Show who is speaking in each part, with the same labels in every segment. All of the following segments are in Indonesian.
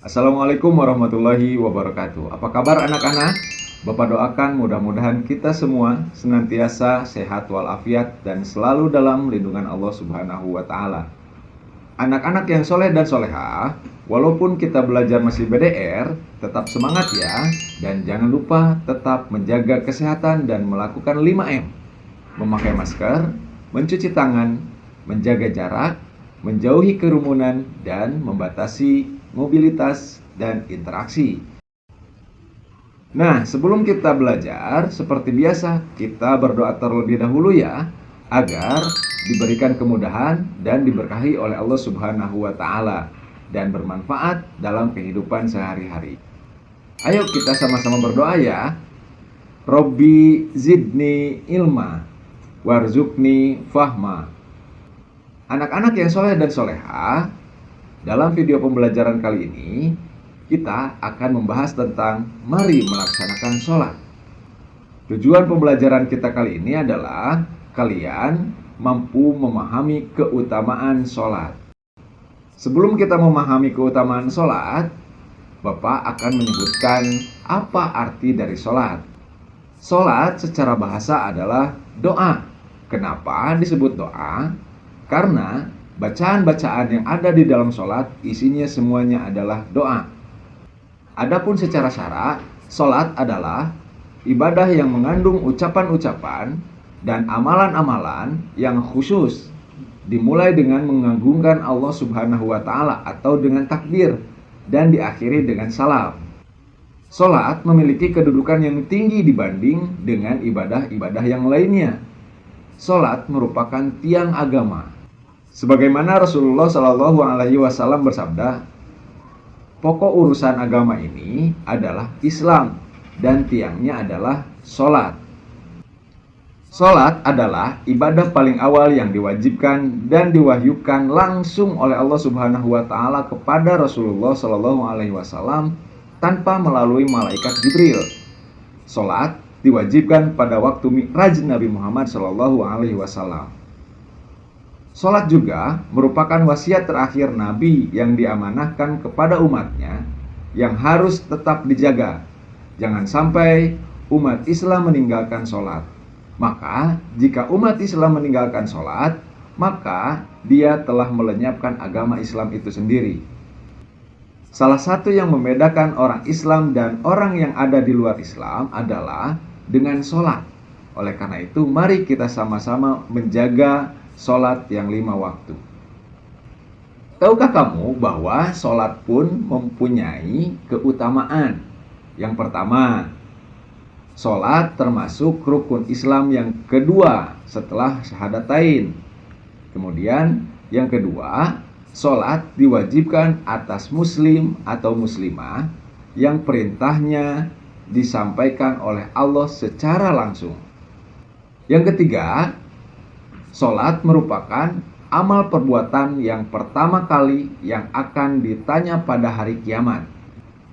Speaker 1: Assalamualaikum warahmatullahi wabarakatuh. Apa kabar anak-anak? Bapak doakan mudah-mudahan kita semua senantiasa sehat walafiat dan selalu dalam lindungan Allah Subhanahu wa taala. Anak-anak yang soleh dan soleha, walaupun kita belajar masih BDR, tetap semangat ya. Dan jangan lupa tetap menjaga kesehatan dan melakukan 5M. Memakai masker, mencuci tangan, menjaga jarak, menjauhi kerumunan, dan membatasi mobilitas dan interaksi. Nah, sebelum kita belajar, seperti biasa, kita berdoa terlebih dahulu ya, agar diberikan kemudahan dan diberkahi oleh Allah Subhanahu wa taala dan bermanfaat dalam kehidupan sehari-hari. Ayo kita sama-sama berdoa ya. Robbi zidni ilma warzuqni fahma. Anak-anak yang soleh dan soleha, dalam video pembelajaran kali ini kita akan membahas tentang mari melaksanakan sholat. Tujuan pembelajaran kita kali ini adalah kalian mampu memahami keutamaan sholat. Sebelum kita memahami keutamaan sholat, Bapak akan menyebutkan apa arti dari sholat. Sholat secara bahasa adalah doa. Kenapa disebut doa? Karena bacaan-bacaan yang ada di dalam sholat isinya semuanya adalah doa. Adapun secara syara, sholat adalah ibadah yang mengandung ucapan-ucapan dan amalan-amalan yang khusus, dimulai dengan mengagungkan Allah Subhanahu wa taala atau dengan takbir dan diakhiri dengan salam. Sholat memiliki kedudukan yang tinggi dibanding dengan ibadah-ibadah yang lainnya. Sholat merupakan tiang agama. Sebagaimana Rasulullah Shallallahu Alaihi Wasallam bersabda, pokok urusan agama ini adalah Islam dan tiangnya adalah sholat. Sholat adalah ibadah paling awal yang diwajibkan dan diwahyukan langsung oleh Allah Subhanahu wa taala kepada Rasulullah Shallallahu Alaihi Wasallam tanpa melalui malaikat Jibril. Sholat diwajibkan pada waktu Mi'raj Nabi Muhammad Shallallahu Alaihi Wasallam. Sholat juga merupakan wasiat terakhir Nabi yang diamanahkan kepada umatnya yang harus tetap dijaga. Jangan sampai umat Islam meninggalkan sholat. Maka jika umat Islam meninggalkan sholat, maka dia telah melenyapkan agama Islam itu sendiri. Salah satu yang membedakan orang Islam dan orang yang ada di luar Islam adalah dengan sholat. Oleh karena itu, mari kita sama-sama menjaga sholat yang 5 waktu. Tahukah kamu bahwa sholat pun mempunyai keutamaan? Yang pertama, sholat termasuk rukun Islam yang kedua setelah syahadatain. Kemudian yang kedua, sholat diwajibkan atas muslim atau muslimah yang perintahnya disampaikan oleh Allah secara langsung. Yang ketiga, sholat merupakan amal perbuatan yang pertama kali yang akan ditanya pada hari kiamat.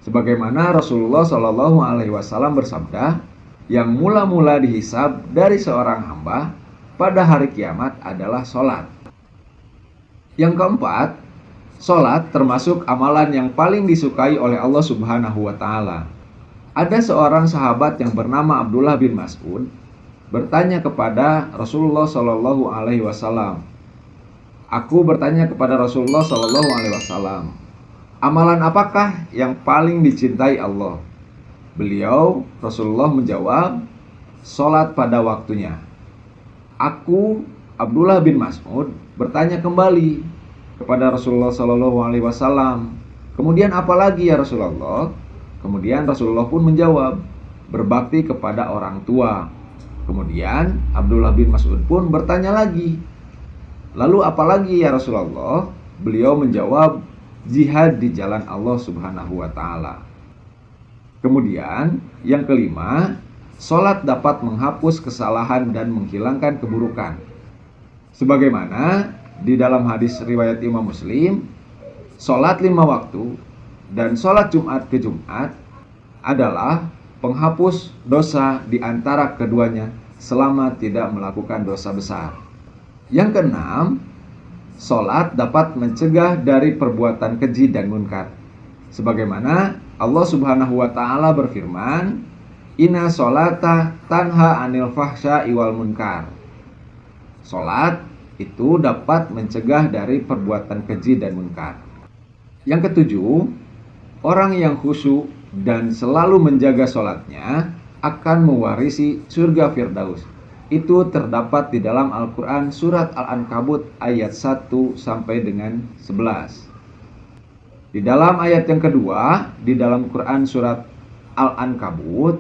Speaker 1: Sebagaimana Rasulullah Shallallahu Alaihi Wasallam bersabda, yang mula-mula dihisab dari seorang hamba pada hari kiamat adalah sholat. Yang keempat, sholat termasuk amalan yang paling disukai oleh Allah Subhanahu wa taala. Ada seorang sahabat yang bernama Abdullah bin Mas'ud bertanya kepada Rasulullah Shallallahu Alaihi Wasallam. Aku bertanya kepada Rasulullah Shallallahu Alaihi Wasallam, amalan apakah yang paling dicintai Allah? Beliau, Rasulullah menjawab, sholat pada waktunya. Aku, Abdullah bin Mas'ud, bertanya kembali kepada Rasulullah Shallallahu Alaihi Wasallam, kemudian apa lagi ya Rasulullah? Kemudian Rasulullah pun menjawab, berbakti kepada orang tua. Kemudian Abdullah bin Mas'ud pun bertanya lagi, lalu apalagi ya Rasulullah? Beliau menjawab, jihad di jalan Allah Subhanahu wa taala. Kemudian yang kelima, sholat dapat menghapus kesalahan dan menghilangkan keburukan. Sebagaimana di dalam hadis riwayat Imam Muslim, sholat 5 waktu dan sholat Jumat ke Jumat adalah penghapus dosa di antara keduanya selama tidak melakukan dosa besar. Yang keenam, sholat dapat mencegah dari perbuatan keji dan munkar. Sebagaimana Allah Subhanahu wa taala berfirman, "Inna sholata tanha anil fahsya'i wal munkar." Salat itu dapat mencegah dari perbuatan keji dan munkar. Yang ketujuh, orang yang khusyuk dan selalu menjaga salatnya akan mewarisi surga Firdaus. Itu terdapat di dalam Al-Quran surat Al-Ankabut ayat 1 sampai dengan 11. Di dalam ayat yang kedua, di dalam Quran surat Al-Ankabut,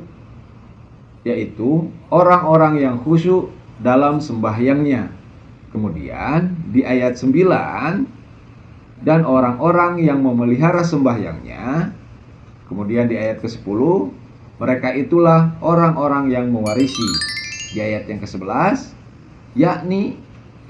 Speaker 1: yaitu orang-orang yang khusyuk dalam sembahyangnya. Kemudian di ayat 9, dan orang-orang yang memelihara sembahyangnya. Kemudian di ayat ke-10, mereka itulah orang-orang yang mewarisi. Di ayat yang ke-11, yakni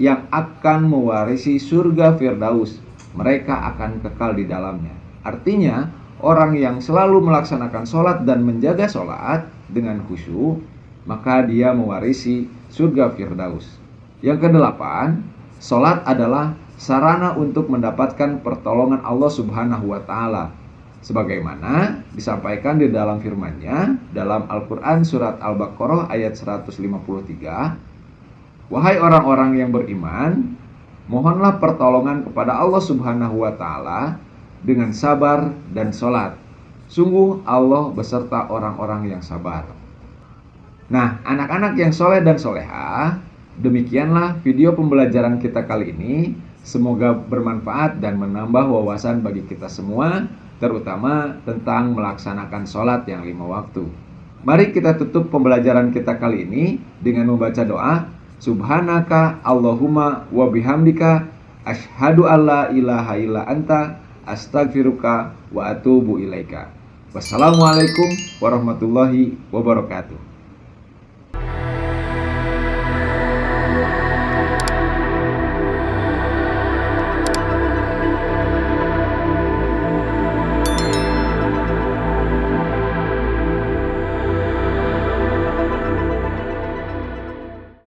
Speaker 1: yang akan mewarisi surga Firdaus. Mereka akan kekal di dalamnya. Artinya, orang yang selalu melaksanakan sholat dan menjaga sholat dengan khusyuk, maka dia mewarisi surga Firdaus. Yang kedelapan, sholat adalah sarana untuk mendapatkan pertolongan Allah Subhanahu wa taala. Sebagaimana disampaikan di dalam firman-Nya dalam Al-Quran surat Al-Baqarah ayat 153, "Wahai orang-orang yang beriman, mohonlah pertolongan kepada Allah Subhanahu wa taala dengan sabar dan sholat. Sungguh Allah beserta orang-orang yang sabar." Nah, anak-anak yang soleh dan soleha, demikianlah video pembelajaran kita kali ini. Semoga bermanfaat dan menambah wawasan bagi kita semua, terutama tentang melaksanakan sholat yang 5 waktu. Mari kita tutup pembelajaran kita kali ini dengan membaca doa, Subhanaka Allahumma wa bihamdika asyhadu alla ilaha illa anta astaghfiruka wa atubu ilaika. Wassalamualaikum warahmatullahi wabarakatuh.